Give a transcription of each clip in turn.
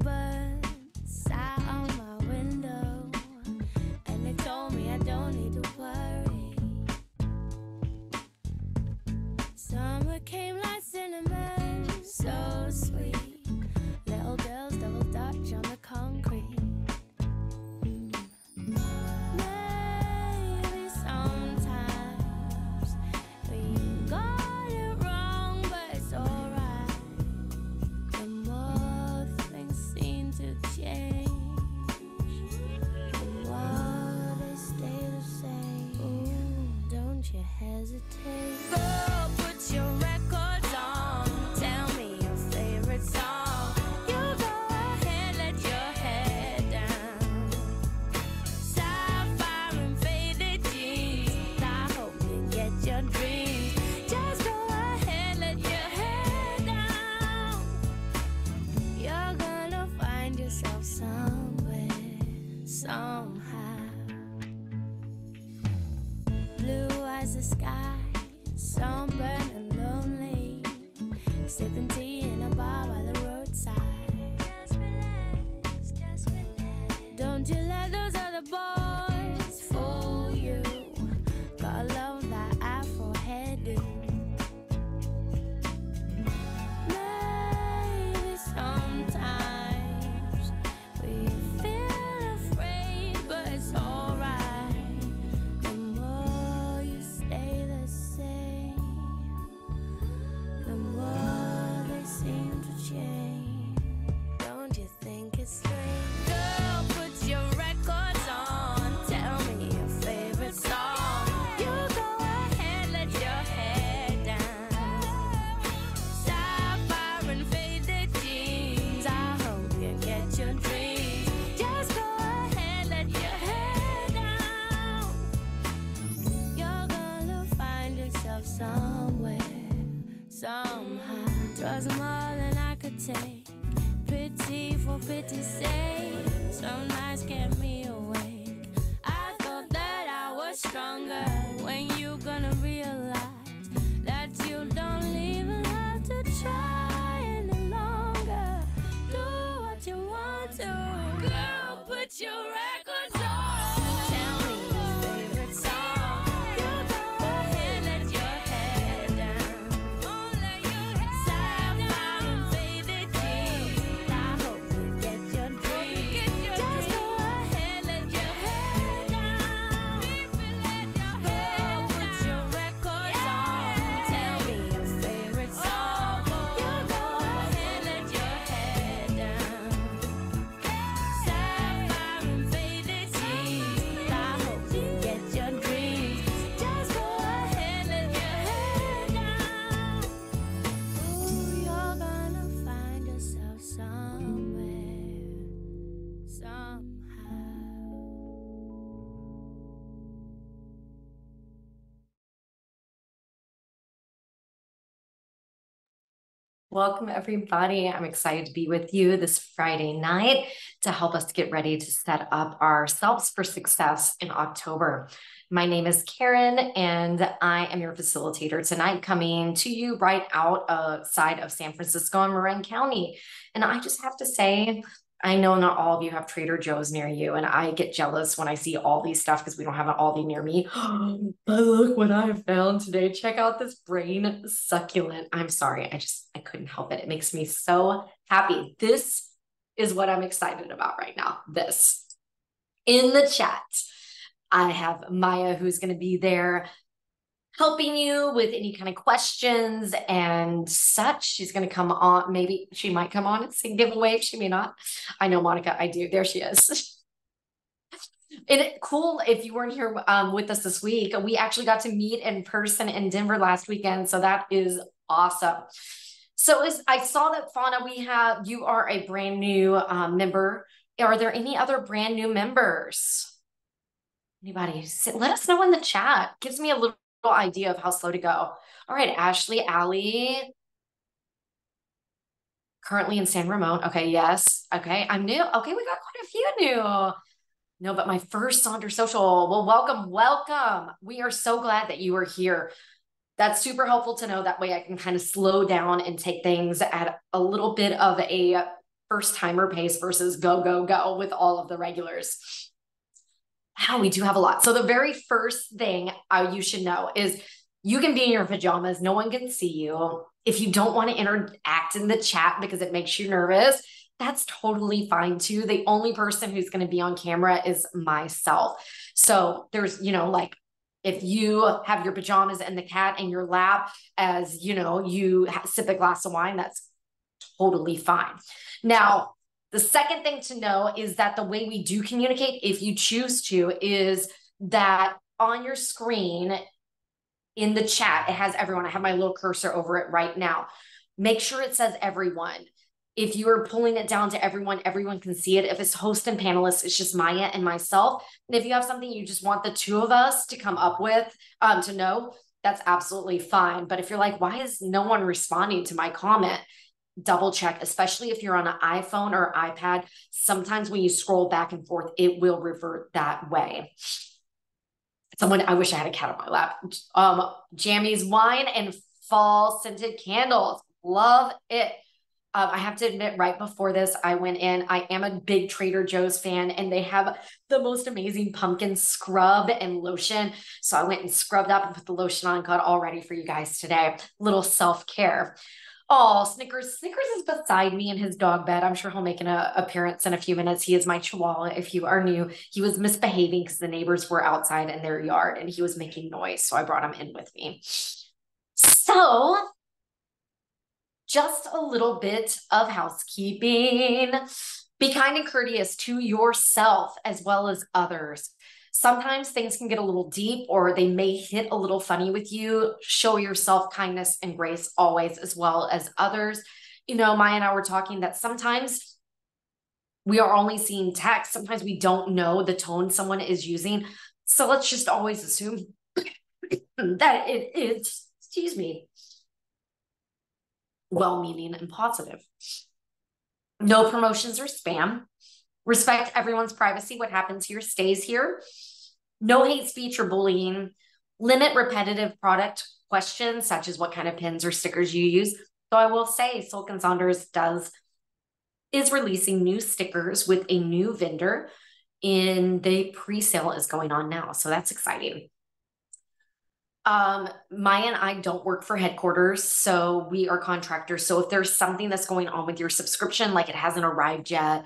birds sat on my window, and they told me I don't need to worry. Summer came like cinnamon, so sweet. Little girls double dutch on the concrete. Maybe sometimes we got it wrong, but it's alright. The more things seem to change, the more they stay the same. Ooh, don't you hesitate. Girl, put your records on. Tell me your favorite song. You go ahead, let your head down. Sapphire and faded jeans. I hope you get your dreams. Just go ahead, let your head down. You're gonna find yourself somewhere, somehow. Blue as the sky, sunburned and lonely, sipping tea in a bar by the roadside. Just relax, just relax. Don't you let those other boys fool you. Gotta love that Afro hairdo. Maybe sometimes we feel afraid, but it's alright. The more you stay the same, the more they seem to change. Don't you think it's strange? Girl, put your records on. Tell me your favorite song. You go ahead, let your head down. Sapphire and faded jeans. I hope you get your dreams. Just go ahead, let your head down. You're gonna find yourself somewhere, somehow. Drugs are more than I could take. Pity for pity's sake. Some nights kept me awake. I thought that I was stronger. When you gonna realize that you don't even have to try any longer? Do what you want to. Girl, put your records on. Tell me your favorite song. You go ahead, let your head down. Sapphire and faded jeans. I hope you get your dreams. Just go ahead, let your head down. Girl, put your records on. Tell me your favorite song. You go ahead, let your head down. Sapphire and faded jeans. I hope you get your dreams. Just go ahead, let your head down. Ooh, you're gonna find yourself somewhere, somehow. Welcome, everybody. I'm excited to be with you this Friday night to help us get ready to set up ourselves for success in October. My name is Karen, and I am your facilitator tonight, coming to you right outside of San Francisco and Marin County. And I just have to say, I know not all of you have Trader Joe's near you, and I get jealous when I see Aldi stuff because we don't have an Aldi near me. But look what I found today. Check out this brain succulent. I'm sorry, I couldn't help it. It makes me so happy. This is what I'm excited about right now. This. In the chat, I have Maya, who's going to be there helping you with any kind of questions and such. She's going to come on. Maybe she might come on and sing giveaway. She may not. I know Monica, I do. There she is. And cool if you weren't here with us this week. We actually got to meet in person in Denver last weekend. So that is awesome. So as I saw that, Fauna, you are a brand new member. Are there any other brand new members? Anybody? Let us know in the chat. Gives me a little idea of how slow to go. All right, Ashley, Allie. Currently in San Ramon. Okay, yes. Okay, I'm new. Okay, we got quite a few new. No, but my first Sonder Social. Well, welcome, welcome. We are so glad that you are here. That's super helpful to know. That way I can kind of slow down and take things at a little bit of a first timer pace versus go, go, go with all of the regulars. We do have a lot. So the very first thing you should know is you can be in your pajamas. No one can see you. If you don't want to interact in the chat because it makes you nervous, that's totally fine too. The only person who's going to be on camera is myself. So there's, like if you have your pajamas and the cat in your lap as, you sip a glass of wine, that's totally fine. Now, the second thing to know is that the way we do communicate, if you choose to, is that on your screen in the chat, it has everyone. I have my little cursor over it right now. Make sure it says everyone. If you are pulling it down to everyone, everyone can see it. If it's host and panelists, it's just Maya and myself. And if you have something you just want the two of us to come up with, to know, that's absolutely fine. But if you're like, why is no one responding to my comment? Double check, especially if you're on an iPhone or iPad. Sometimes when you scroll back and forth, it will revert that way. I wish I had a cat on my lap. Jammies wine and fall scented candles. Love it. I have to admit, right before this, I went in. I am a big Trader Joe's fan, and they have the most amazing pumpkin scrub and lotion. So I went and scrubbed up and put the lotion on, got all ready for you guys today. Little self-care. Oh, Snickers. Snickers is beside me in his dog bed. I'm sure he'll make an appearance in a few minutes. He is my Chihuahua. If you are new, he was misbehaving because the neighbors were outside in their yard and he was making noise. So I brought him in with me. So just a little bit of housekeeping. Be kind and courteous to yourself as well as others. Sometimes things can get a little deep or they may hit a little funny with you. Show yourself kindness and grace always, as well as others. Maya and I were talking that sometimes we are only seeing text. Sometimes we don't know the tone someone is using. So let's just always assume that it is, well-meaning and positive. No promotions or spam. Respect everyone's privacy. What happens here stays here. No hate speech or bullying. Limit repetitive product questions, such as what kind of pins or stickers you use. So I will say Silk & Saunders is releasing new stickers with a new vendor, and the pre-sale is going on now. So that's exciting. Maya and I don't work for headquarters, so we are contractors. So if there's something that's going on with your subscription, like it hasn't arrived yet,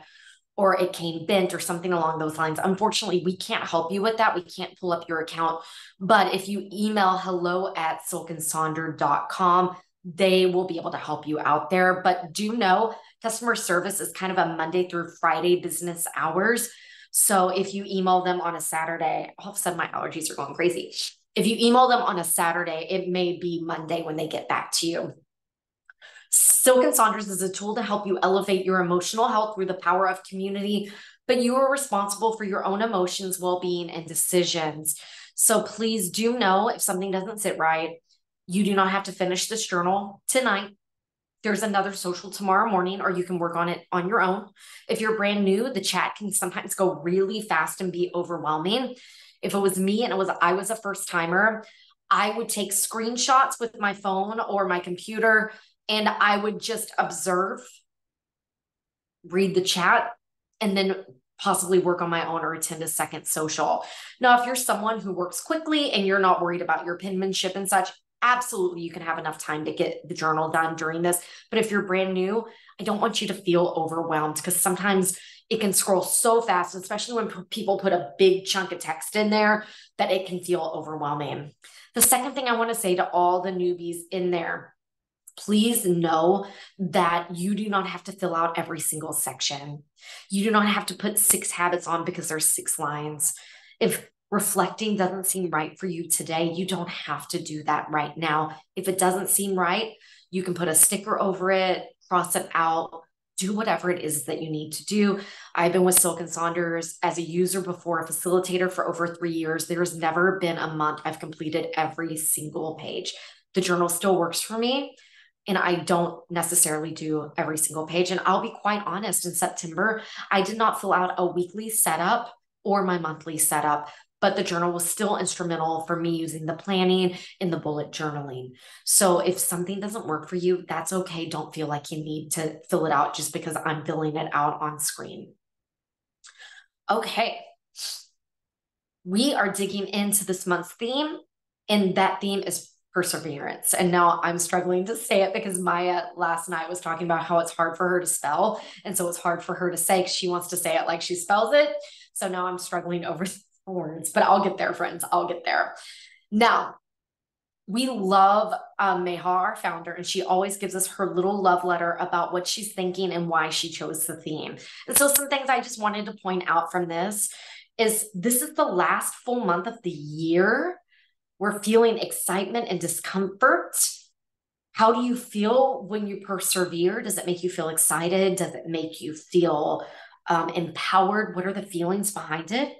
or it came bent or something along those lines, unfortunately, we can't help you with that. We can't pull up your account. But if you email hello@silkandsonder.com, they will be able to help you out there. But do know customer service is kind of a Monday through Friday business hours. So if you email them on a Saturday, all of a sudden my allergies are going crazy. If you email them on a Saturday, it may be Monday when they get back to you. Silk & Saunders is a tool to help you elevate your emotional health through the power of community, but you are responsible for your own emotions, well-being, and decisions. So please do know if something doesn't sit right, you do not have to finish this journal tonight. There's another social tomorrow morning, or you can work on it on your own. If you're brand new, the chat can sometimes go really fast and be overwhelming. If it was me and I was a first timer, I would take screenshots with my phone or my computer, and I would just observe, read the chat, and then possibly work on my own or attend a second social. Now, if you're someone who works quickly and you're not worried about your penmanship and such, absolutely, you can have enough time to get the journal done during this. But if you're brand new, I don't want you to feel overwhelmed, because sometimes it can scroll so fast, especially when people put a big chunk of text in there, that it can feel overwhelming. The second thing I want to say to all the newbies in there, please know that you do not have to fill out every single section. You do not have to put 6 habits on because there's 6 lines. If reflecting doesn't seem right for you today, you don't have to do that right now. If it doesn't seem right, you can put a sticker over it, cross it out, do whatever it is that you need to do. I've been with Silk & Saunders as a user before, a facilitator for over 3 years. There's never been a month I've completed every single page. The journal still works for me, and I don't necessarily do every single page. And I'll be quite honest, in September, I did not fill out a weekly setup or my monthly setup, but the journal was still instrumental for me using the planning and the bullet journaling. So if something doesn't work for you, that's okay. Don't feel like you need to fill it out just because I'm filling it out on screen. Okay. We are digging into this month's theme, and that theme is perseverance. And now I'm struggling to say it because Maya last night was talking about how it's hard for her to spell. And so it's hard for her to say because she wants to say it like she spells it. So now I'm struggling over words, but I'll get there, friends. I'll get there. Now, we love Meha, our founder, and she always gives us her little love letter about what she's thinking and why she chose the theme. And so some things I just wanted to point out from this is the last full month of the year. We're feeling excitement and discomfort. How do you feel when you persevere? Does it make you feel excited? Does it make you feel empowered? What are the feelings behind it?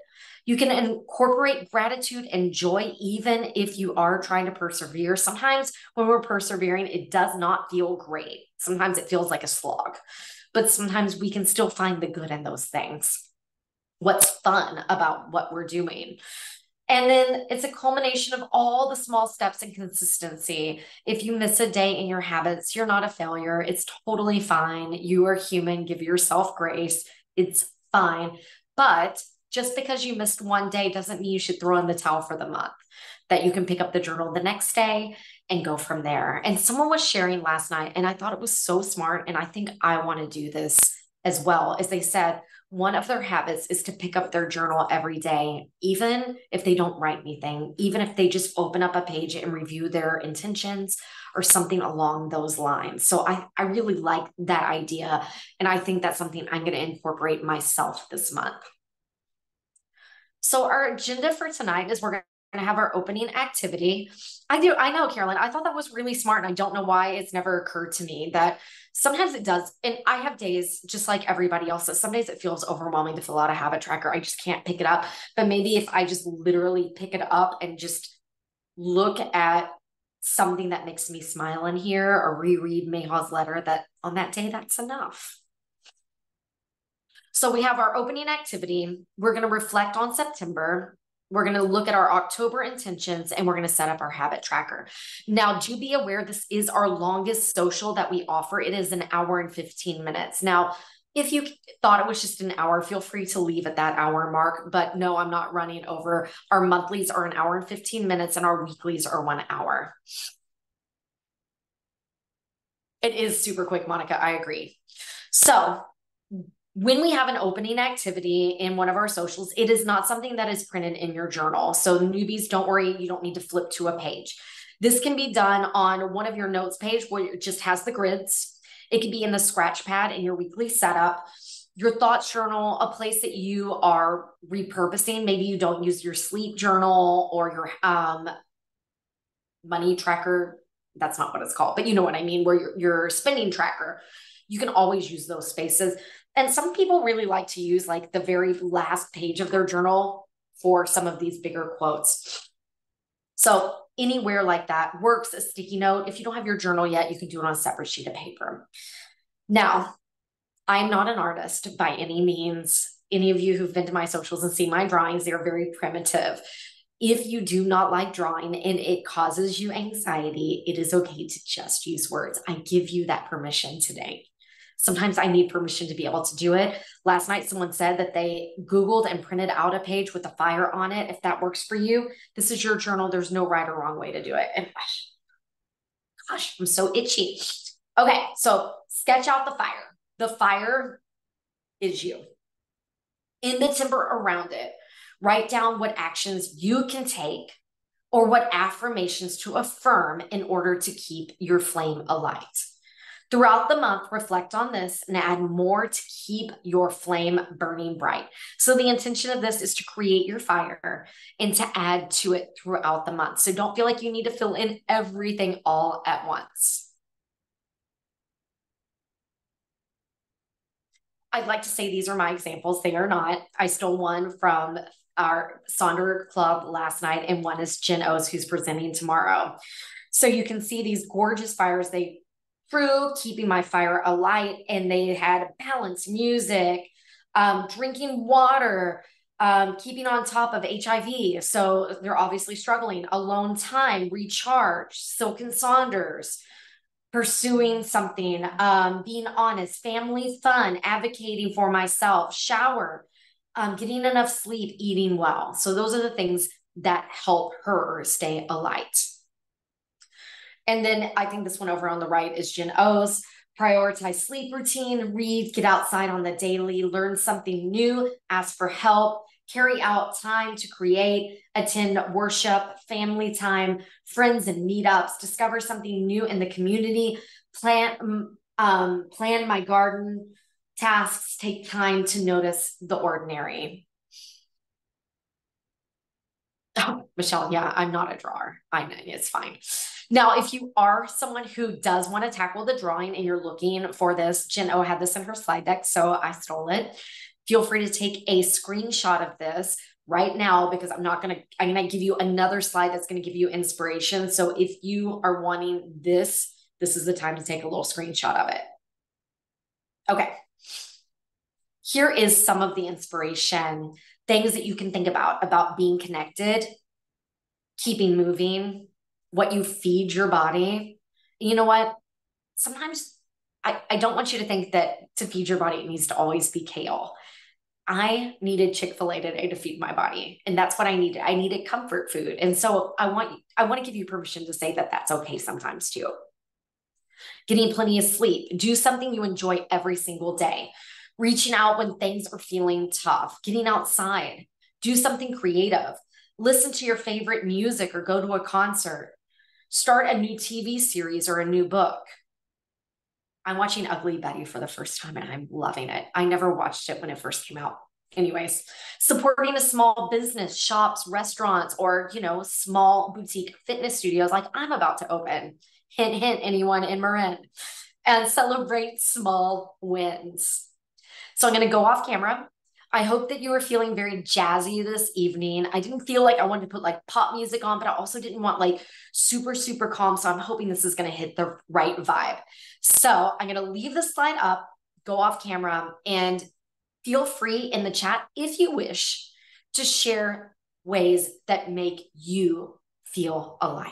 You can incorporate gratitude and joy even if you are trying to persevere. Sometimes when we're persevering, it does not feel great. Sometimes it feels like a slog, but sometimes we can still find the good in those things. What's fun about what we're doing. And then it's a culmination of all the small steps and consistency. If you miss a day in your habits, you're not a failure. It's totally fine. You are human. Give yourself grace. It's fine. But just because you missed one day doesn't mean you should throw in the towel for the month. That you can pick up the journal the next day and go from there. And someone was sharing last night, and I thought it was so smart. And I think I want to do this as well. As they said, one of their habits is to pick up their journal every day, even if they don't write anything, even if they just open up a page and review their intentions or something along those lines. So I really like that idea. And I think that's something I'm going to incorporate myself this month. So our agenda for tonight is we're going to have our opening activity. I know, Carolyn, I thought that was really smart. And I don't know why it's never occurred to me that sometimes it does. And I have days just like everybody else. Some days it feels overwhelming to fill out a habit tracker. I just can't pick it up. But maybe if I just literally pick it up and just look at something that makes me smile in here or reread Meha's letter, that on that day, that's enough. So we have our opening activity. We're going to reflect on September. We're going to look at our October intentions, and we're going to set up our habit tracker. Now, do be aware this is our longest social that we offer. It is an hour and 15 minutes. Now, if you thought it was just an hour, feel free to leave at that hour mark. But no, I'm not running over. Our monthlies are an hour and 15 minutes, and our weeklies are 1 hour. It is super quick, Monica. I agree. So when we have an opening activity in one of our socials, it is not something that is printed in your journal. So newbies, don't worry, you don't need to flip to a page. This can be done on one of your notes page where it just has the grids. It can be in the scratch pad in your weekly setup, your thoughts journal, a place that you are repurposing. Maybe you don't use your sleep journal or your money tracker. That's not what it's called, but you know what I mean, where your spending tracker. You can always use those spaces. And some people really like to use like the very last page of their journal for some of these bigger quotes. So anywhere like that works. A sticky note. If you don't have your journal yet, you can do it on a separate sheet of paper. Now, I'm not an artist by any means. Any of you who've been to my socials and seen my drawings, they're very primitive. If you do not like drawing and it causes you anxiety, it is okay to just use words. I give you that permission today. Sometimes I need permission to be able to do it. Last night, someone said that they Googled and printed out a page with a fire on it. If that works for you, this is your journal. There's no right or wrong way to do it. And gosh, I'm so itchy. Okay, so sketch out the fire. The fire is you. In the timber around it, write down what actions you can take or what affirmations to affirm in order to keep your flame alight. Throughout the month, reflect on this and add more to keep your flame burning bright. So the intention of this is to create your fire and to add to it throughout the month. So don't feel like you need to fill in everything all at once. I'd like to say these are my examples. They are not. I stole one from our Sonder Club last night, and one is Jen O's, who's presenting tomorrow. So you can see these gorgeous fires they through, keeping my fire alight, and they had balanced music, drinking water, keeping on top of HIV. So they're obviously struggling. Alone time, recharge, Silk and Saunders, pursuing something, being honest, family fun, advocating for myself, shower, getting enough sleep, eating well. So those are the things that help her stay alight. And then I think this one over on the right is Jen O's. Prioritize sleep routine, read, get outside on the daily, learn something new, ask for help, carry out time to create, attend worship, family time, friends and meetups, discover something new in the community, plan my garden tasks, take time to notice the ordinary. Oh, Michelle, yeah, I'm not a drawer. I know, it's fine. Now, if you are someone who does want to tackle the drawing and you're looking for this, Jen O had this in her slide deck, so I stole it. Feel free to take a screenshot of this right now because I'm going to give you another slide that's going to give you inspiration. So if you are wanting this is the time to take a little screenshot of it. Okay. Here is some of the inspiration, things that you can think about being connected, keeping moving, what you feed your body. You know what? Sometimes I don't want you to think that to feed your body, it needs to always be kale. I needed Chick-fil-A today to feed my body. And that's what I needed. I needed comfort food. And so I want to give you permission to say that that's okay sometimes too. Getting plenty of sleep. Do something you enjoy every single day. Reaching out when things are feeling tough. Getting outside. Do something creative. Listen to your favorite music or go to a concert. Start a new TV series or a new book. I'm watching Ugly Betty for the first time and I'm loving it. I never watched it when it first came out. Anyways, supporting a small business, shops, restaurants, or, small boutique fitness studios like I'm about to open. Hint, hint, anyone in Marin. And celebrate small wins. So I'm going to go off camera. I hope that you are feeling very jazzy this evening. I didn't feel like I wanted to put like pop music on, but I also didn't want like super, super calm. So I'm hoping this is going to hit the right vibe. So I'm going to leave the slide up, go off camera, and feel free in the chat, if you wish, to share ways that make you feel alight.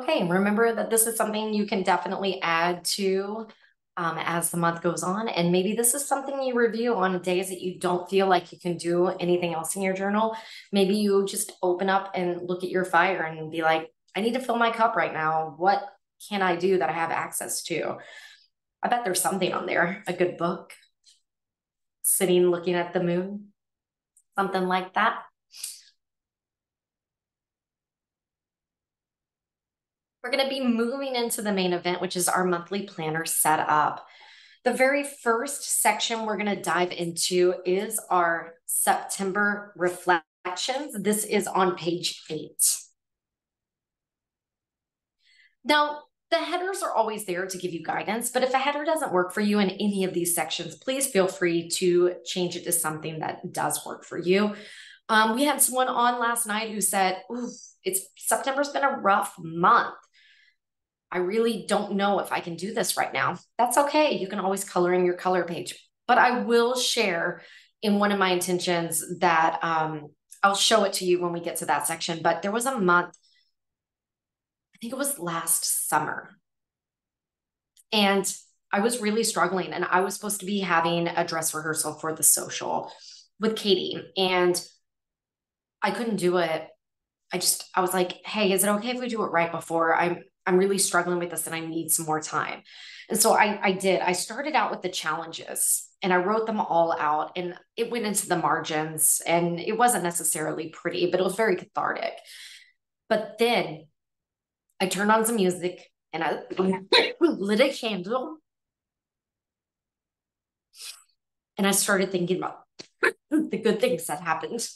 Okay, remember that this is something you can definitely add to as the month goes on. And maybe this is something you review on days that you don't feel like you can do anything else in your journal. Maybe you just open up and look at your fire and be like, I need to fill my cup right now. What can I do that I have access to? I bet there's something on there, a good book, sitting looking at the moon, something like that. We're going to be moving into the main event, which is our monthly planner setup. The very first section we're going to dive into is our September reflections. This is on page 8. Now, the headers are always there to give you guidance, but if a header doesn't work for you in any of these sections, please feel free to change it to something that does work for you. We had someone on last night who said, September's been a rough month. I really don't know if I can do this right now. That's okay. You can always color in your color page. But I will share in one of my intentions that I'll show it to you when we get to that section. But there was a month, I think it was last summer, and I was really struggling. And I was supposed to be having a dress rehearsal for the social with Katie, and I couldn't do it. I was like, hey, is it okay if we do it right before? I'm really struggling with this and I need some more time. And so I did. I started out with the challenges and I wrote them all out, and it went into the margins, and it wasn't necessarily pretty, but it was very cathartic. But then I turned on some music and I lit a candle, and I started thinking about the good things that happened.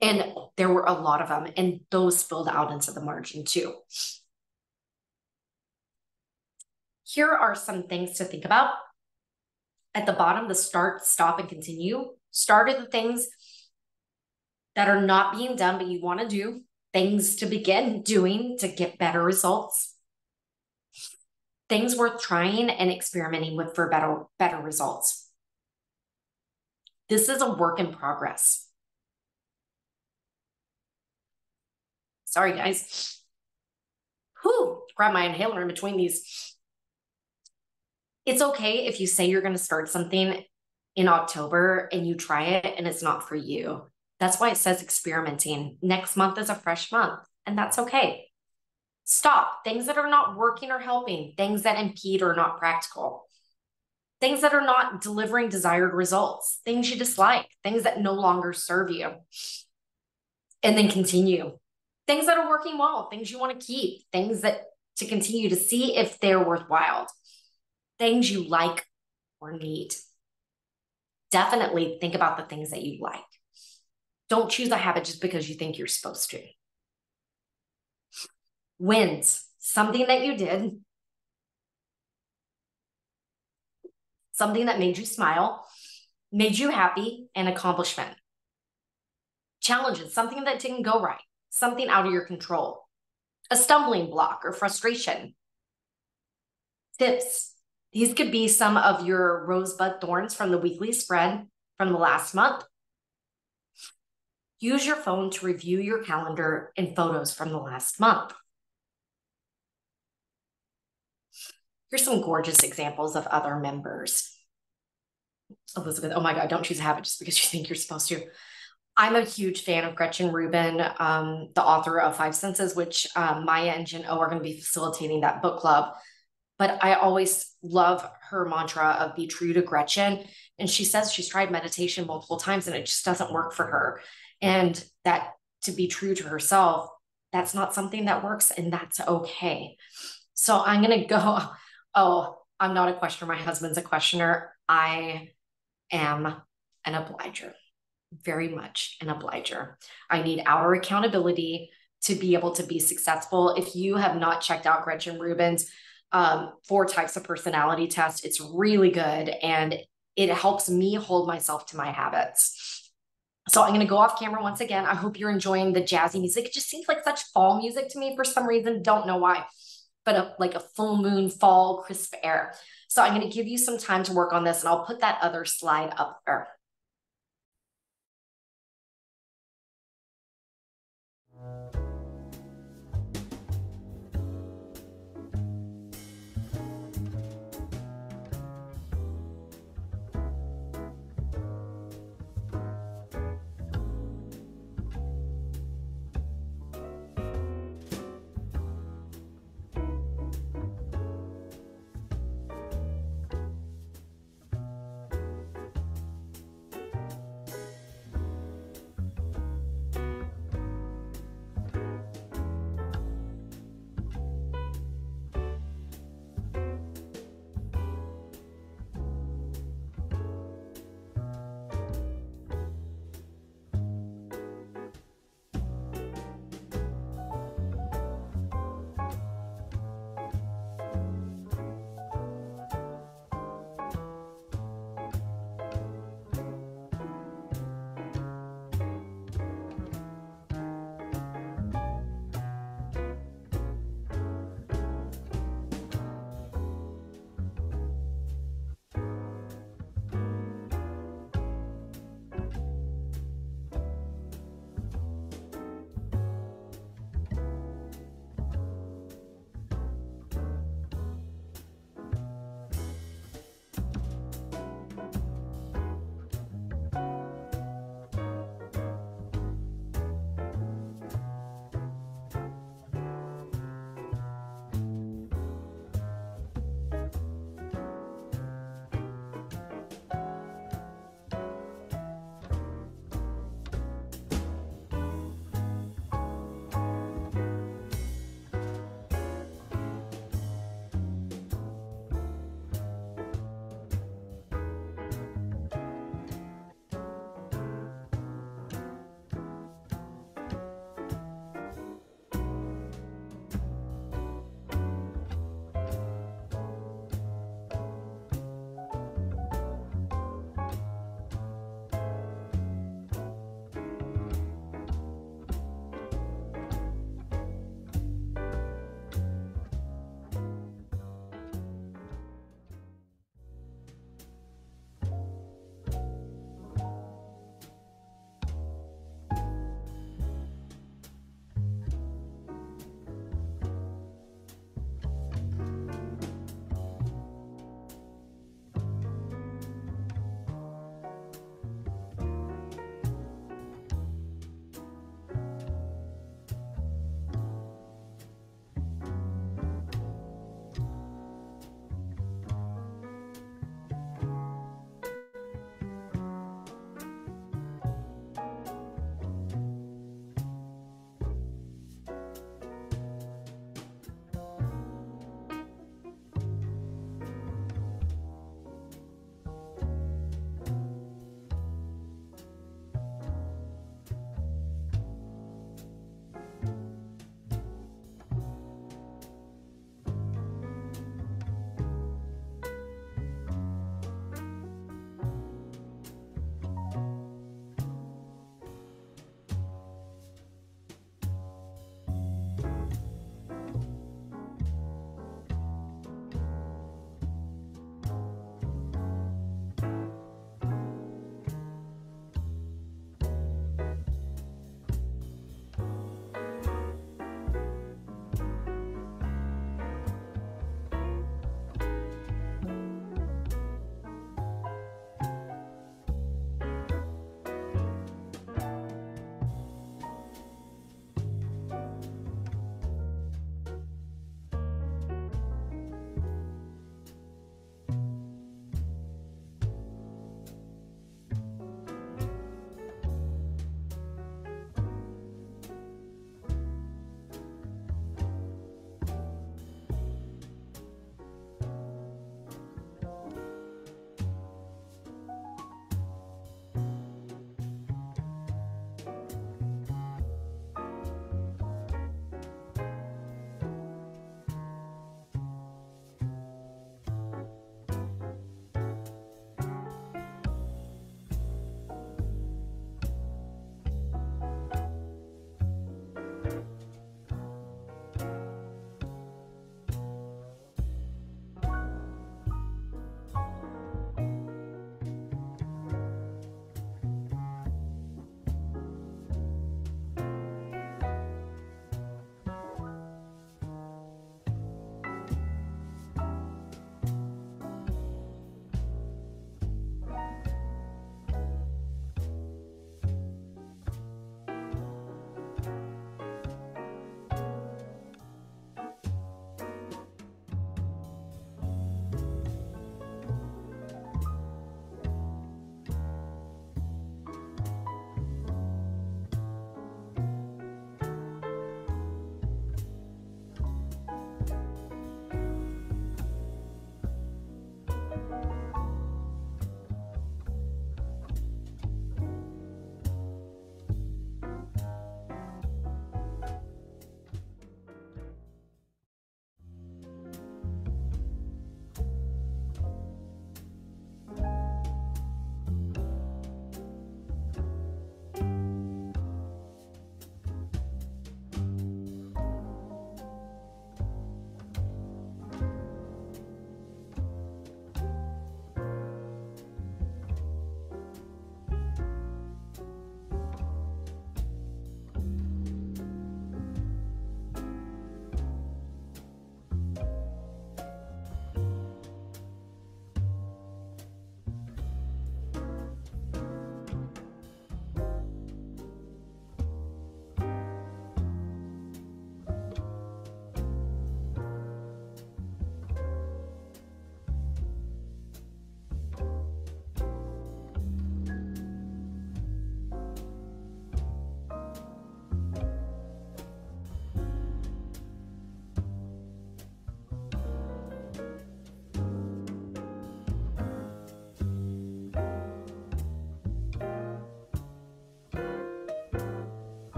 And there were a lot of them, and those spilled out into the margin too. Here are some things to think about. At the bottom, the start, stop, and continue. Start are the things that are not being done, but you want to do, things to begin doing to get better results, things worth trying and experimenting with for better results. This is a work in progress. Sorry, guys. Grab my inhaler in between these. It's okay if you say you're going to start something in October and you try it and it's not for you. That's why it says experimenting. Next month is a fresh month, and that's okay. Stop things that are not working or helping, things that impede or not practical, things that are not delivering desired results, things you dislike, things that no longer serve you. And then continue. Things that are working well, things you want to keep, things that to continue to see if they're worthwhile, things you like or need. Definitely think about the things that you like. Don't choose a habit just because you think you're supposed to. Wins, something that you did, something that made you smile, made you happy, an accomplishment. Challenges, something that didn't go right, something out of your control, a stumbling block or frustration. Tips, these could be some of your rosebud thorns from the weekly spread from the last month. Use your phone to review your calendar and photos from the last month. Here's some gorgeous examples of other members. Elizabeth, oh my God, don't choose a habit just because you think you're supposed to. I'm a huge fan of Gretchen Rubin, the author of Five Senses, which Maya and Jen O are going to be facilitating that book club. But I always love her mantra of be true to Gretchen. And she says she's tried meditation multiple times and it just doesn't work for her. And that to be true to herself, that's not something that works, and that's okay. So I'm going to go, I'm not a questioner. My husband's a questioner. I am an obliger, very much an obliger. I need outer accountability to be able to be successful. If you have not checked out Gretchen Rubin's 4 types of personality test, it's really good, and it helps me hold myself to my habits. So I'm going to go off camera once again. I hope you're enjoying the jazzy music. It just seems like such fall music to me for some reason. Don't know why, but like a full moon, fall, crisp air. So I'm going to give you some time to work on this, and I'll put that other slide up there.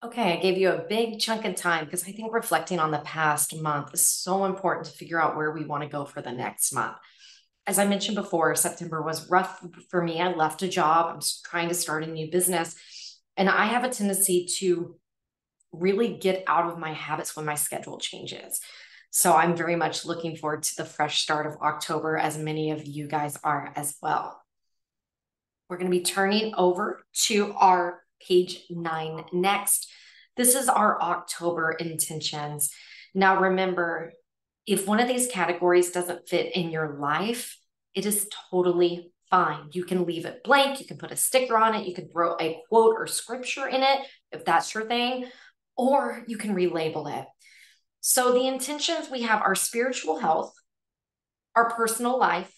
Okay, I gave you a big chunk of time because I think reflecting on the past month is so important to figure out where we want to go for the next month. As I mentioned before, September was rough for me. I left a job. I'm trying to start a new business. And I have a tendency to really get out of my habits when my schedule changes. So I'm very much looking forward to the fresh start of October, as many of you guys are as well. We're going to be turning over to our page 9 next. This is our October intentions. Now, remember, if one of these categories doesn't fit in your life, it is totally fine. You can leave it blank. You can put a sticker on it. You can throw a quote or scripture in it if that's your thing, or you can relabel it. So the intentions we have our spiritual health, our personal life,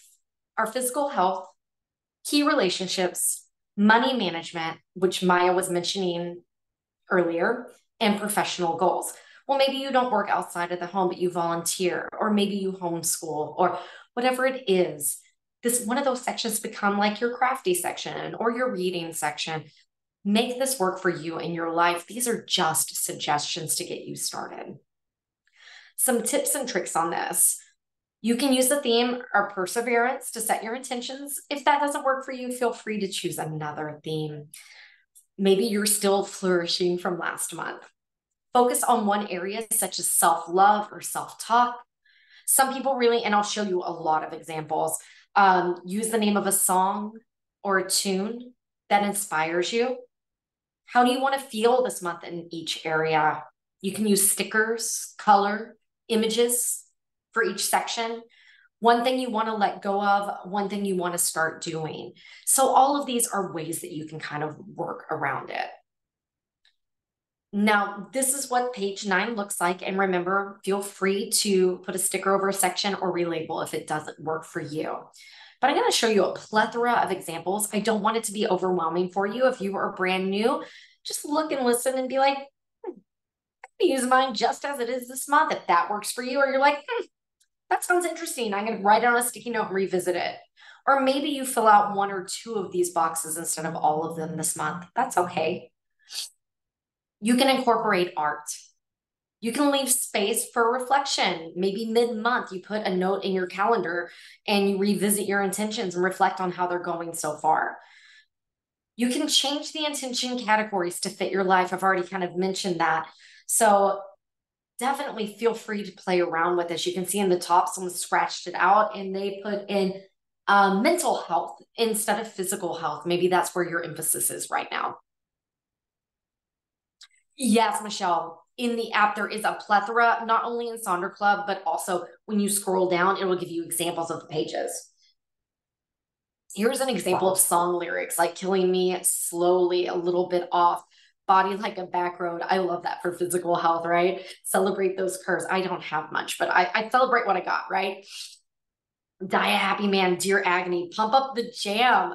our physical health, key relationships, money management, which Maya was mentioning earlier, and professional goals. Well, maybe you don't work outside of the home, but you volunteer, or maybe you homeschool, or whatever it is. This one of those sections become like your crafty section or your reading section. Make this work for you in your life. These are just suggestions to get you started. Some tips and tricks on this. You can use the theme or perseverance to set your intentions. If that doesn't work for you, feel free to choose another theme. Maybe you're still flourishing from last month. Focus on one area, such as self-love or self-talk. Some people really, and I'll show you a lot of examples, use the name of a song or a tune that inspires you. How do you want to feel this month in each area? You can use stickers, color, images for each section. One thing you want to let go of, one thing you want to start doing. So all of these are ways that you can kind of work around it. Now, this is what page 9 looks like. And remember, feel free to put a sticker over a section or relabel if it doesn't work for you. But I'm going to show you a plethora of examples. I don't want it to be overwhelming for you. If you are brand new, just look and listen and be like, I can use mine just as it is this month if that works for you. Or you're like, that sounds interesting. I'm going to write it on a sticky note and revisit it. Or maybe you fill out 1 or 2 of these boxes instead of all of them this month. That's okay. You can incorporate art. You can leave space for reflection. Maybe mid-month, you put a note in your calendar and you revisit your intentions and reflect on how they're going so far. You can change the intention categories to fit your life. I've already kind of mentioned that. So definitely feel free to play around with this. You can see in the top, someone scratched it out and they put in mental health instead of physical health. Maybe that's where your emphasis is right now. Yes, Michelle. In the app, there is a plethora, not only in Sonder Club, but also when you scroll down, it will give you examples of the pages. Here's an example of song lyrics, like killing me slowly, a little bit off, body like a back road. I love that for physical health, right? Celebrate those curves. I don't have much, but I celebrate what I got, right? Die a happy man, dear agony, pump up the jam.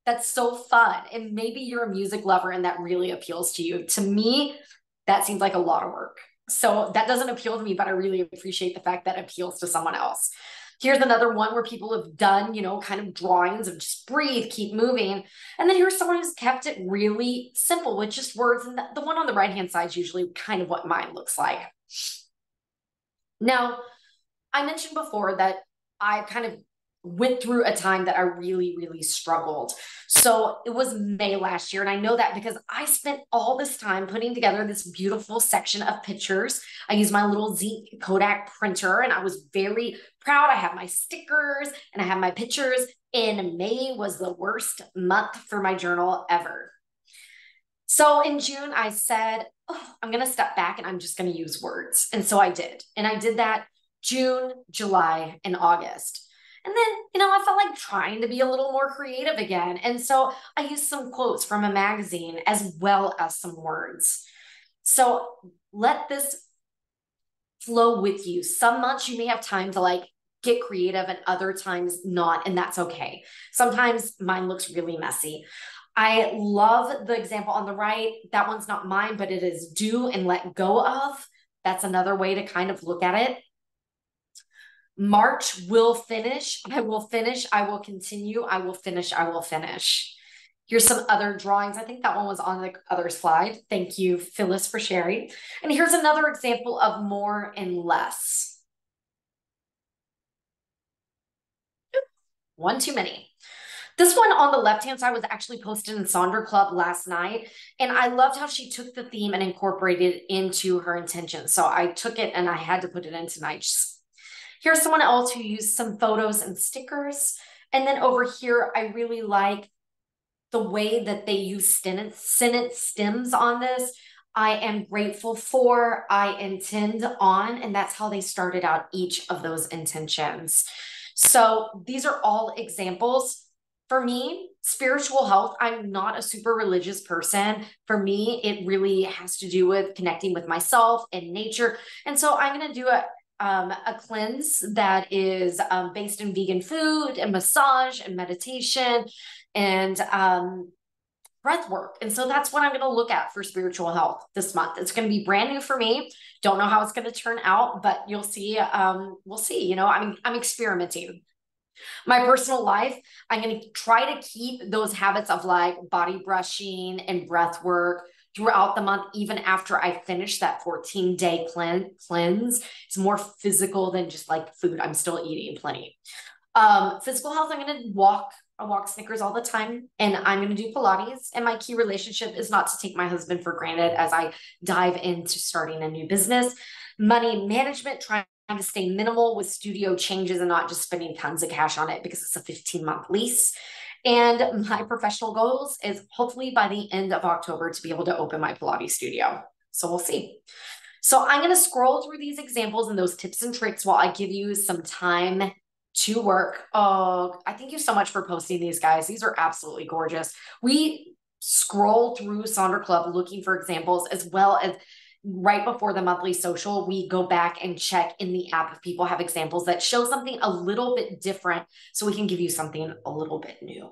That's so fun. And maybe you're a music lover and that really appeals to you. To me, that seems like a lot of work. So that doesn't appeal to me, but I really appreciate the fact that it appeals to someone else. Here's another one where people have done, kind of drawings of just breathe, keep moving. And then here's someone who's kept it really simple with just words. And the one on the right-hand side is usually kind of what mine looks like. Now, I mentioned before that I kind of went through a time that I really, really struggled. So it was May last year. And I know that because I spent all this time putting together this beautiful section of pictures. I used my little Z Kodak printer and I was very proud. I have my stickers and I have my pictures. And May was the worst month for my journal ever. So in June, I said, I'm going to step back and I'm just going to use words. And so I did. And I did that June, July, and August. And then, I felt like trying to be a little more creative again. And so I used some quotes from a magazine as well as some words. So let this flow with you. Some months you may have time to get creative and other times not, and that's okay. Sometimes mine looks really messy. I love the example on the right. That one's not mine, but it is do and let go of. That's another way to kind of look at it. March will finish. I will finish. I will continue. I will finish. I will finish. Here's some other drawings. I think that one was on the other slide. Thank you, Phyllis, for sharing. And here's another example of more and less. One too many. This one on the left-hand side was actually posted in Sonder Club last night, and I loved how she took the theme and incorporated it into her intention. So I took it and I had to put it in tonight. Here's someone else who used some photos and stickers. And then over here, I really like the way that they use sentence stems on this. I am grateful for, I intend on, and that's how they started out each of those intentions. So these are all examples. For me, spiritual health, I'm not a super religious person. For me, it really has to do with connecting with myself and nature. And so I'm going to do a cleanse that is based in vegan food and massage and meditation and breath work. And so that's what I'm going to look at for spiritual health this month. It's going to be brand new for me. Don't know how it's going to turn out, but you'll see. We'll see. You know, I'm experimenting. My personal life, I'm going to try to keep those habits of like body brushing and breath work throughout the month, even after I finish that 14-day cleanse. It's more physical than just like food. I'm still eating plenty. Physical health, I'm going to walk. I walk Snickers all the time, and I'm going to do Pilates. And my key relationship is not to take my husband for granted as I dive into starting a new business. Money management, trying to stay minimal with studio changes and not just spending tons of cash on it because it's a 15-month lease. And my professional goals is hopefully by the end of October to be able to open my Pilates studio. So we'll see. So I'm going to scroll through these examples and those tips and tricks while I give you some time to work. Oh, I thank you so much for posting these, guys. These are absolutely gorgeous. We scroll through Sonder Club looking for examples, as well as right before the monthly social, we go back and check in the app if people have examples that show something a little bit different so we can give you something a little bit new.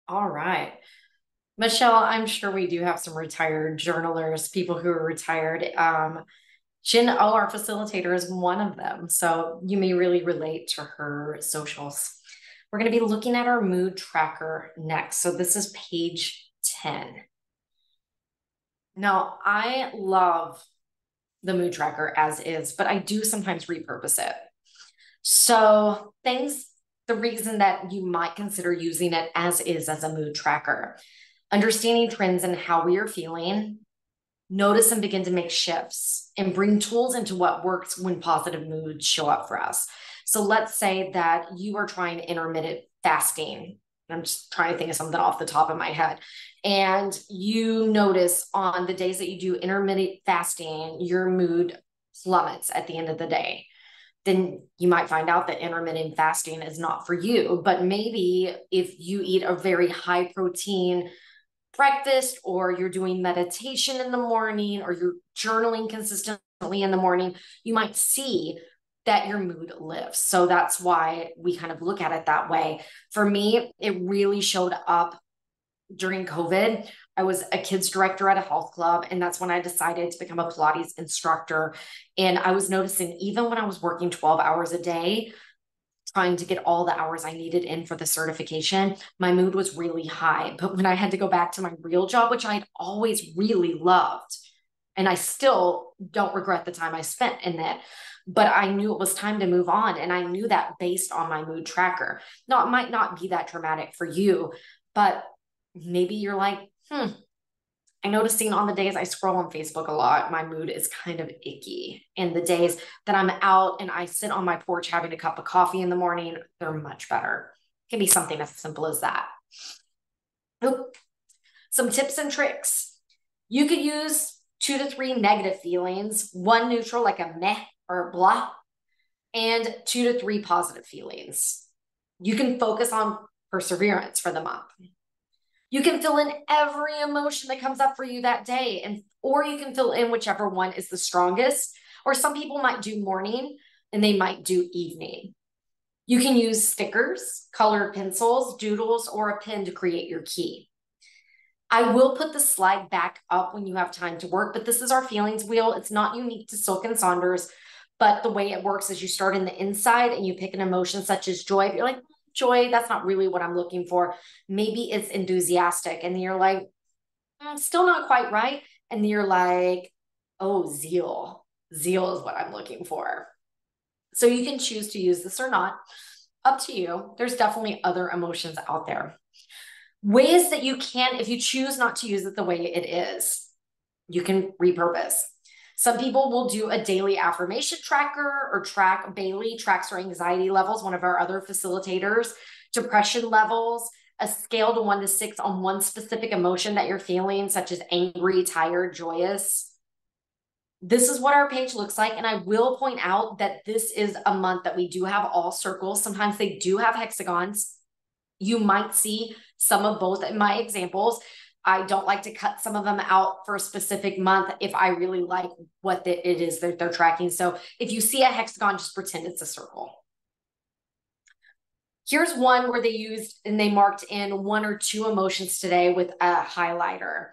All right. Michelle, I'm sure we do have some retired journalers, people who are retired. Jin O, our facilitator, is one of them. So you may really relate to her socials. We're going to be looking at our mood tracker next. So this is page 10. Now, I love the mood tracker as is, but I do sometimes repurpose it. So the reason that you might consider using it as is as a mood tracker, understanding trends and how we are feeling, notice and begin to make shifts and bring tools into what works when positive moods show up for us. So let's say that you are trying intermittent fasting. I'm just trying to think of something off the top of my head. And you notice on the days that you do intermittent fasting, your mood plummets at the end of the day. Then you might find out that intermittent fasting is not for you. But maybe if you eat a very high protein breakfast, or you're doing meditation in the morning, or you're journaling consistently in the morning, you might see that your mood lifts. So that's why we kind of look at it that way. For me, it really showed up during COVID. I was a kids director at a health club, and that's when I decided to become a Pilates instructor. And I was noticing, even when I was working 12 hours a day, trying to get all the hours I needed in for the certification, my mood was really high. But when I had to go back to my real job, which I'd always really loved, and I still don't regret the time I spent in that, but I knew it was time to move on. And I knew that based on my mood tracker. Now, it might not be that dramatic for you, but maybe you're like, I'm noticing on the days I scroll on Facebook a lot, my mood is kind of icky. And the days that I'm out and I sit on my porch having a cup of coffee in the morning, they're much better. It can be something as simple as that. Some tips and tricks. You could use 2 to 3 negative feelings, 1 neutral like a meh or a blah, and 2 to 3 positive feelings. You can focus on perseverance for the month. You can fill in every emotion that comes up for you that day, or you can fill in whichever one is the strongest. Or some people might do morning and they might do evening. You can use stickers, colored pencils, doodles, or a pen to create your key. I will put the slide back up when you have time to work, but this is our feelings wheel. It's not unique to Silk and Saunders, but the way it works is you start in the inside and you pick an emotion such as joy. If you're like, joy, that's not really what I'm looking for. Maybe it's enthusiastic. And you're like, still not quite right. And you're like, oh, zeal. Zeal is what I'm looking for. So you can choose to use this or not. Up to you. There's definitely other emotions out there. Ways that you can, if you choose not to use it the way it is, you can repurpose. Some people will do a daily affirmation tracker, or Bailey tracks our anxiety levels, one of our other facilitators, depression levels, a scale to 1 to 6 on one specific emotion that you're feeling, such as angry, tired, joyous. This is what our page looks like. And I will point out that this is a month that we do have all circles. Sometimes they do have hexagons. You might see some of both in my examples. I don't like to cut some of them out for a specific month if I really like what it is that they're tracking. So if you see a hexagon, just pretend it's a circle. Here's one where they used and they marked in 1 or 2 emotions today with a highlighter.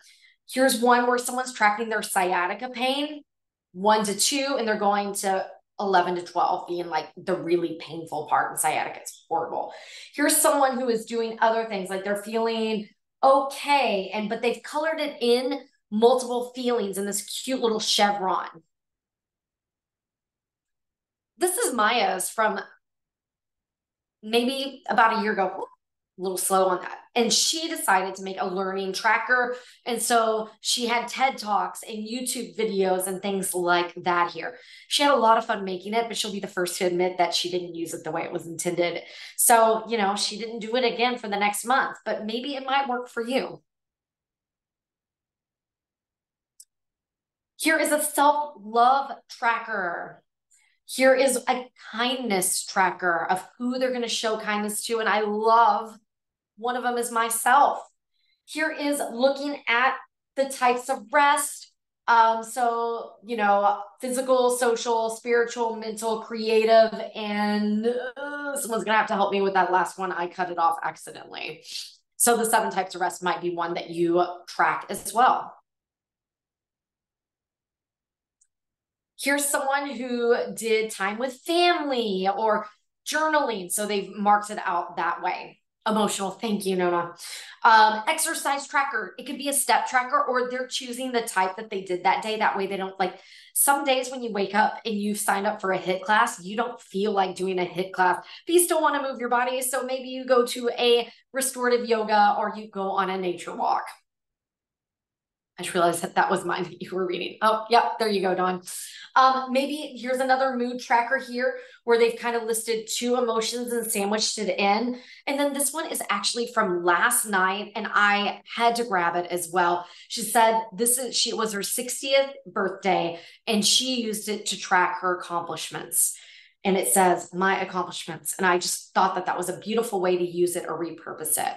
Here's one where someone's tracking their sciatica pain, 1 to 2, and they're going to 11 to 12 being like the really painful part, and sciatica is horrible. Here's someone who is doing other things, like they're feeling okay, but they've colored it in multiple feelings in this cute little chevron. This is Maya's from maybe about a year ago. A little slow on that. And she decided to make a learning tracker. And so she had TED Talks and YouTube videos and things like that here. She had a lot of fun making it, but she'll be the first to admit that she didn't use it the way it was intended. So, she didn't do it again for the next month, but maybe it might work for you. Here is a self-love tracker. Here is a kindness tracker of who they're going to show kindness to. And I love one of them is myself. Here is looking at the types of rest. So, physical, social, spiritual, mental, creative, and someone's going to have to help me with that last one. I cut it off accidentally. So the 7 types of rest might be one that you track as well. Here's someone who did time with family or journaling. So they've marked it out that way. Emotional. Thank you, Nona. Exercise tracker. It could be a step tracker, or they're choosing the type that they did that day. That way they don't, like, some days when you wake up and you've signed up for a HIIT class, you don't feel like doing a HIIT class, but you still want to move your body. So maybe you go to a restorative yoga or you go on a nature walk. I just realized that was mine that you were reading. Oh, yep, there you go, Dawn. Maybe here's another mood tracker here where they've kind of listed 2 emotions and sandwiched it in. And then this one is actually from last night, and I had to grab it as well. She said it was her 60th birthday, and she used it to track her accomplishments. And it says, my accomplishments. And I just thought that was a beautiful way to use it or repurpose it.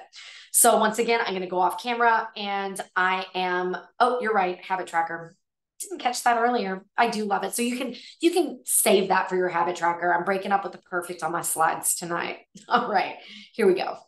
So once again, I'm going to go off camera, and oh, you're right, habit tracker. Didn't catch that earlier. I do love it. So you can save that for your habit tracker. I'm breaking up with the perfect on my slides tonight. All right, here we go.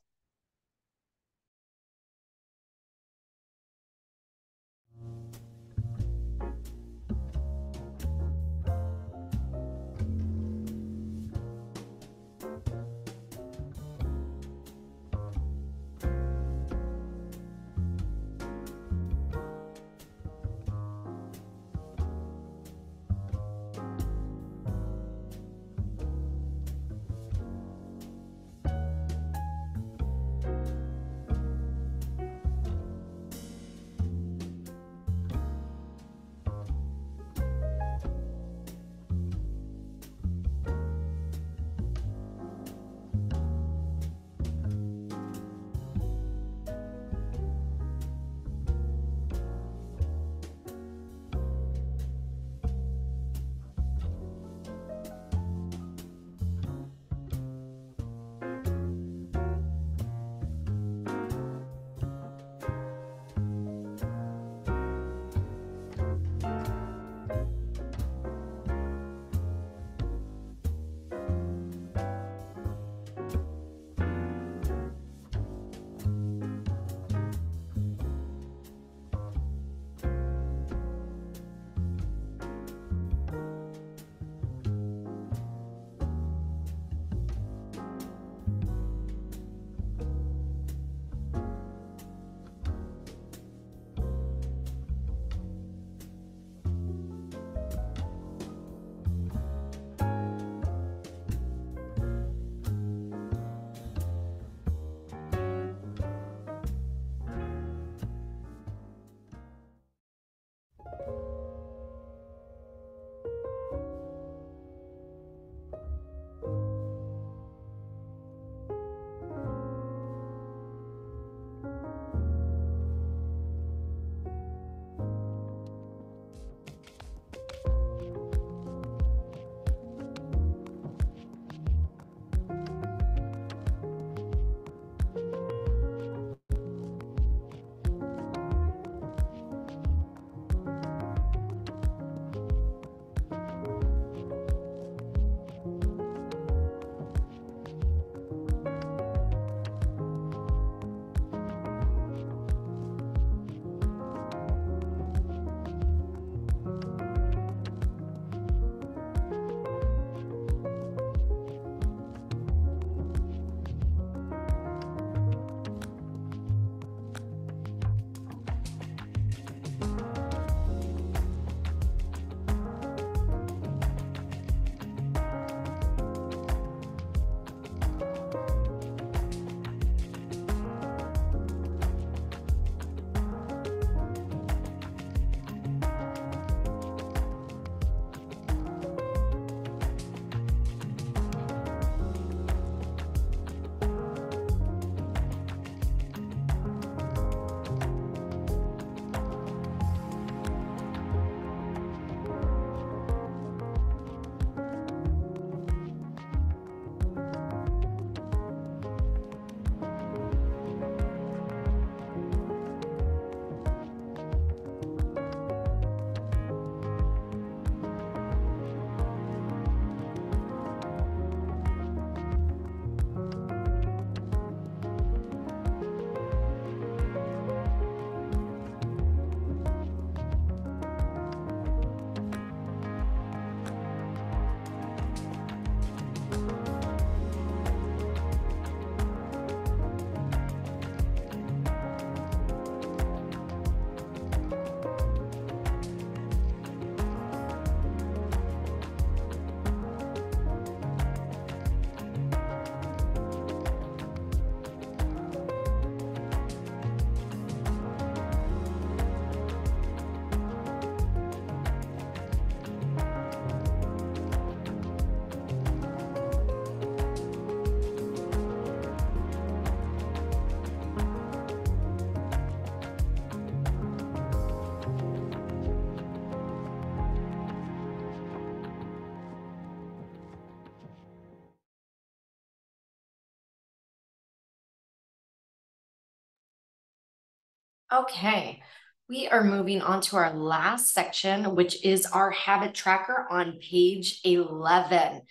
Okay, we are moving on to our last section, which is our habit tracker on page 11.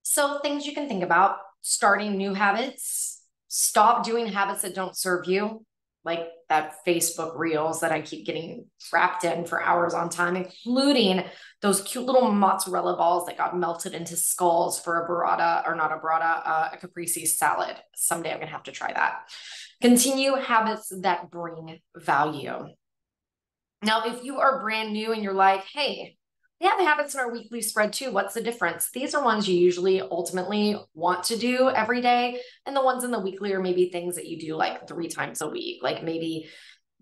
So things you can think about: starting new habits, stop doing habits that don't serve you, like that Facebook reels that I keep getting wrapped in for hours on time, including those cute little mozzarella balls that got melted into skulls for a burrata, or not a burrata, a caprese salad. Someday I'm gonna have to try that. Continue habits that bring value. Now, if you are brand new and you're like, hey, we have habits in our weekly spread too, what's the difference? These are ones you usually ultimately want to do every day. And the ones in the weekly are maybe things that you do like 3 times a week. Like maybe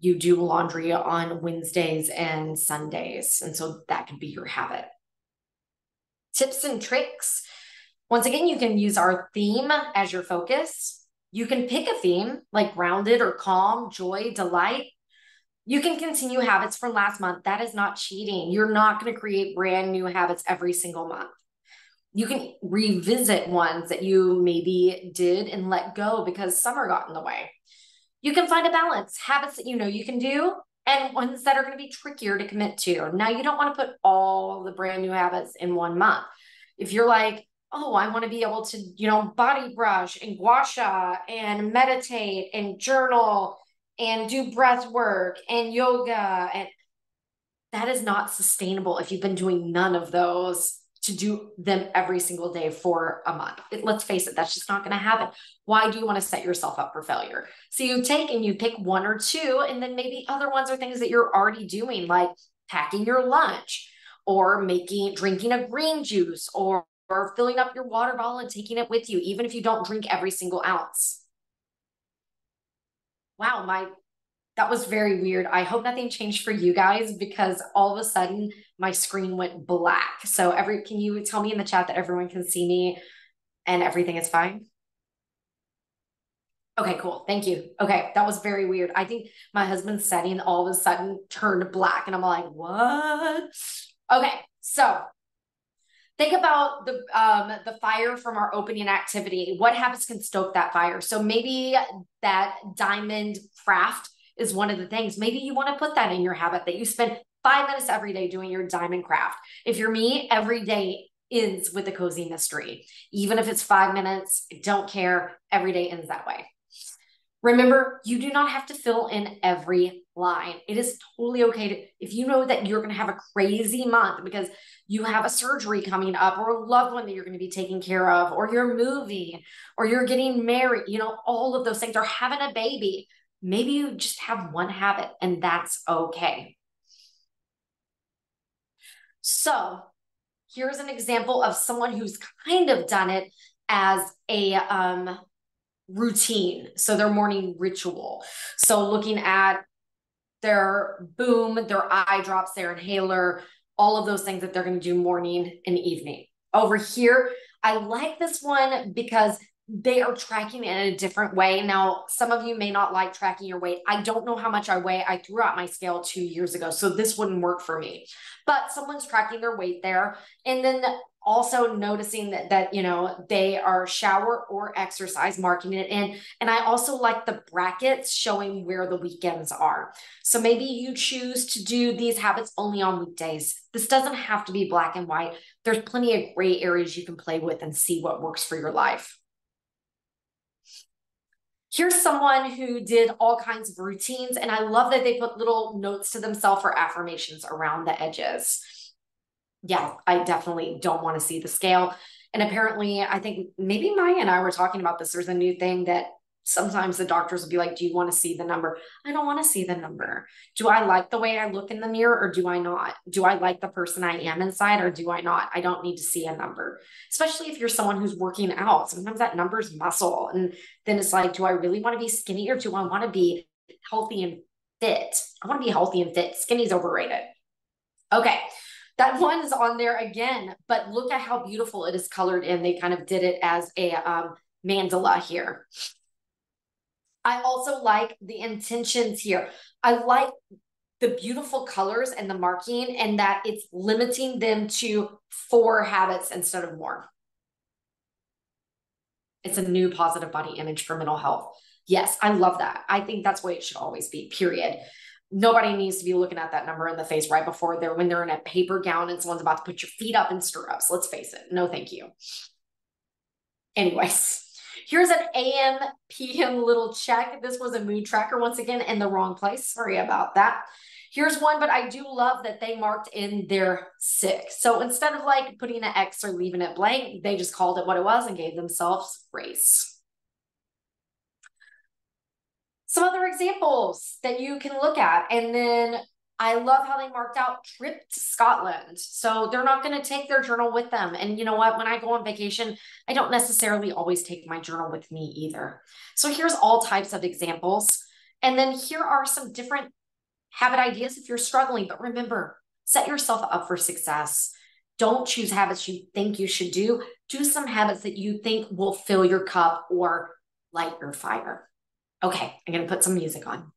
you do laundry on Wednesdays and Sundays. And so that could be your habit. Tips and tricks. Once again, you can use our theme as your focus. You can pick a theme like grounded or calm, joy, delight. You can continue habits from last month. That is not cheating. You're not going to create brand new habits every single month. You can revisit ones that you maybe did and let go because summer got in the way. You can find a balance, habits that you know you can do and ones that are going to be trickier to commit to. Now, you don't want to put all the brand new habits in one month. If you're like, oh, I want to be able to, body brush and gua sha and meditate and journal and do breath work and yoga, and that is not sustainable if you've been doing none of those to do them every single day for a month. Let's face it, that's just not going to happen. Why do you want to set yourself up for failure? So you take and you pick one or two, and then maybe other ones are things that you're already doing, like packing your lunch or drinking a green juice or filling up your water bottle and taking it with you, even if you don't drink every single ounce. Wow, that was very weird. I hope nothing changed for you guys, because all of a sudden my screen went black. So can you tell me in the chat that everyone can see me and everything is fine? Okay, cool. Thank you. Okay, that was very weird. I think my husband's setting all of a sudden turned black and I'm like, what? Okay, so think about the fire from our opening activity. What habits can stoke that fire? So maybe that diamond craft is one of the things. Maybe you want to put that in your habit, that you spend 5 minutes every day doing your diamond craft. If you're me, every day ends with a cozy mystery. Even if it's 5 minutes, I don't care. Every day ends that way. Remember, you do not have to fill in every line. It is totally okay if you know that you're going to have a crazy month because you have a surgery coming up, or a loved one that you're going to be taking care of, or you're moving, or you're getting married, all of those things, or having a baby. Maybe you just have one habit and that's okay. So here's an example of someone who's kind of done it as a routine. So their morning ritual. So looking at their boom, their eye drops, their inhaler, all of those things that they're going to do morning and evening. Over here, I like this one because they are tracking in a different way. Now, some of you may not like tracking your weight. I don't know how much I weigh. I threw out my scale 2 years ago, so this wouldn't work for me. But someone's tracking their weight there. And then also noticing that they are shower or exercise, marking it in. And I also like the brackets showing where the weekends are. So maybe you choose to do these habits only on weekdays. This doesn't have to be black and white. There's plenty of gray areas you can play with and see what works for your life. Here's someone who did all kinds of routines, and I love that they put little notes to themselves for affirmations around the edges. Yeah, I definitely don't want to see the scale. And apparently, I think maybe Maya and I were talking about this. There's a new thing that sometimes the doctors will be like, do you want to see the number? I don't want to see the number. Do I like the way I look in the mirror, or do I not? Do I like the person I am inside, or do I not? I don't need to see a number, especially if you're someone who's working out. Sometimes that number's muscle. And then it's like, do I really want to be skinny, or do I want to be healthy and fit? I want to be healthy and fit. Skinny's overrated. Okay. That one is on there again, but look at how beautiful it is colored in. They kind of did it as a mandala here. I also like the intentions here. I like the beautiful colors and the marking, and that it's limiting them to 4 habits instead of more. It's a new positive body image for mental health. Yes, I love that. I think that's the way it should always be, period. Nobody needs to be looking at that number in the face right before when they're in a paper gown and someone's about to put your feet up in stirrups. Let's face it. No, thank you. Anyways, here's an AM, PM little check. This was a mood tracker once again in the wrong place. Sorry about that. Here's one, but I do love that they marked in their sick. So instead of like putting an X or leaving it blank, they just called it what it was and gave themselves grace. Some other examples that you can look at. And then I love how they marked out trip to Scotland. So they're not going to take their journal with them. And you know what? When I go on vacation, I don't necessarily always take my journal with me either. So here's all types of examples. And then here are some different habit ideas if you're struggling. But remember, set yourself up for success. Don't choose habits you think you should do. Do some habits that you think will fill your cup or light your fire. Okay, I'm going to put some music on.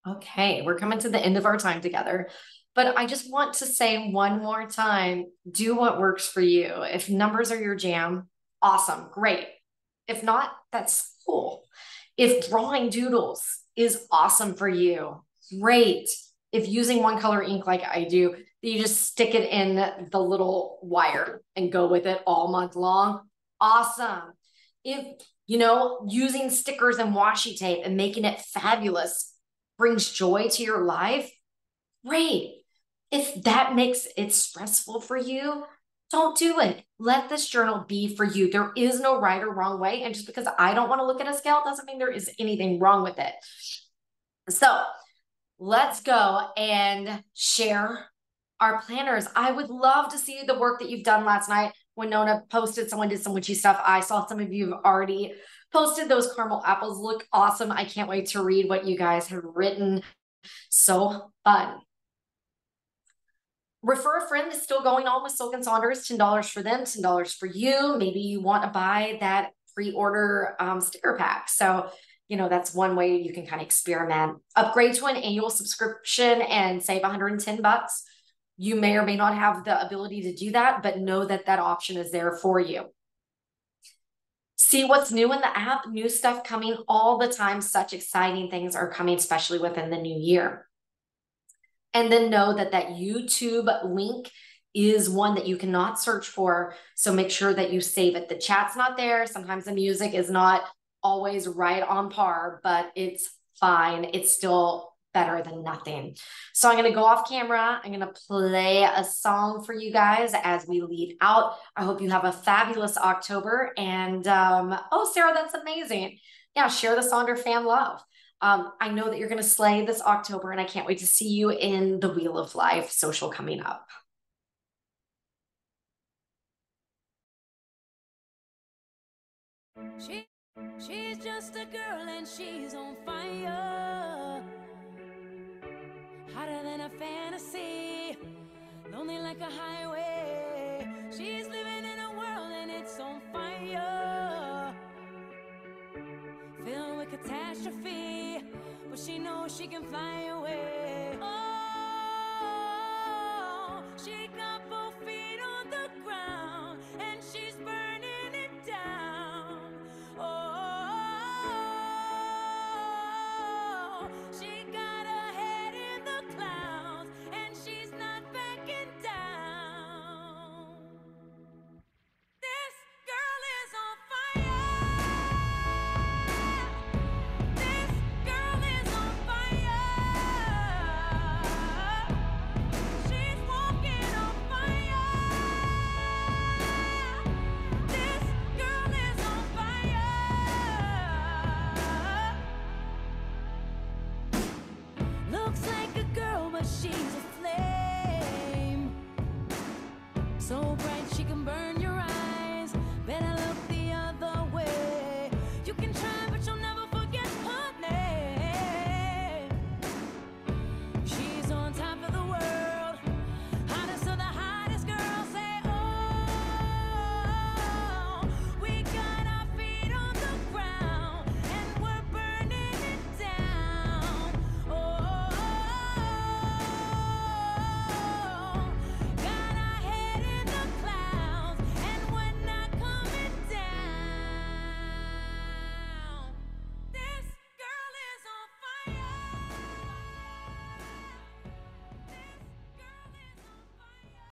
Okay, we're coming to the end of our time together, but I just want to say one more time, do what works for you. If numbers are your jam, awesome, great. If not, that's cool. If drawing doodles is awesome for you, great. If using one color ink like I do, you just stick it in the little wire and go with it all month long, awesome. If, using stickers and washi tape and making it fabulous brings joy to your life, great. If that makes it stressful for you, don't do it. Let this journal be for you. There is no right or wrong way. And just because I don't want to look at a scale doesn't mean there is anything wrong with it. So let's go and share our planners. I would love to see the work that you've done last night. When Nona posted, someone did some witchy stuff. I saw some of you have already posted. Those caramel apples look awesome. I can't wait to read what you guys have written. So fun. Refer a friend is still going on with Silk and Saunders, $10 for them, $10 for you. Maybe you want to buy that pre-order sticker pack. So, that's one way you can kind of experiment. Upgrade to an annual subscription and save $110. You may or may not have the ability to do that, but know that that option is there for you. See what's new in the app, new stuff coming all the time. Such exciting things are coming, especially within the new year. And then know that that YouTube link is one that you cannot search for. So make sure that you save it. The chat's not there. Sometimes the music is not always right on par, but it's fine. It's still better than nothing. So I'm going to go off camera. I'm going to play a song for you guys as we lead out. I hope you have a fabulous October. And oh, Sarah, that's amazing. Yeah, share the Sonder fan love. I know that you're going to slay this October, and I can't wait to see you in the Wheel of Life social coming up. She's just a girl and she's on fire, hotter than a fantasy, lonely like a highway. She's living in a world and it's on fire, filled with catastrophe, but she knows she can fly away. Oh, she got both feet on the ground and she's burning it down. Oh, she got her head in the clouds and she's not backing down. This girl is on fire. This girl is on fire. She's walking on fire. This girl is on fire. Looks like a girl, but she's a flame. So bright she can burn your eyes. Better look the other way. You can try